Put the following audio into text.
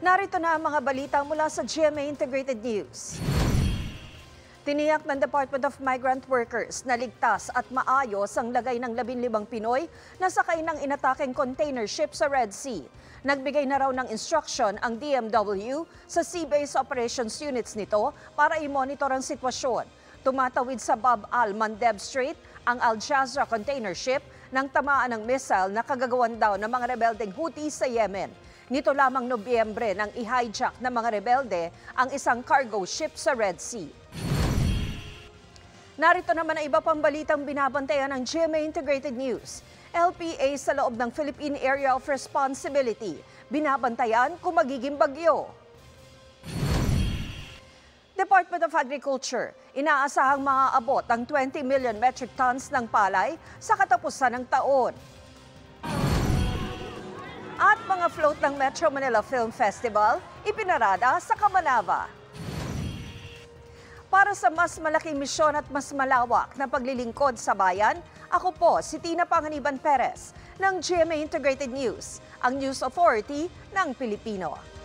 Narito na ang mga balita mula sa GMA Integrated News. Tiniyak ng Department of Migrant Workers na ligtas at maayos ang lagay ng 15 Pinoy na sakay ng inatakeng container ship sa Red Sea. Nagbigay na raw ng instruction ang DMW sa Sea Base Operations Units nito para i-monitor ang sitwasyon. Tumatawid sa Bab al-Mandeb Strait ang Al Jazra container ship nang tamaan ng missile na kagagawan daw ng mga rebeldeng Houthi sa Yemen. Nito lamang Nobyembre nang i-hijack ng mga rebelde ang isang cargo ship sa Red Sea. Narito naman ang iba pang balitang binabantayan ng GMA Integrated News. LPA sa loob ng Philippine Area of Responsibility. Binabantayan kung magiging bagyo. Department of Agriculture, inaasahang maaabot ang 20 million metric tons ng palay sa katapusan ng taon. At mga float ng Metro Manila Film Festival, ipinarada sa Camanava. Para sa mas malaking misyon at mas malawak na paglilingkod sa bayan, ako po si Tina Panganiban Perez ng GMA Integrated News, ang News Authority ng Pilipino.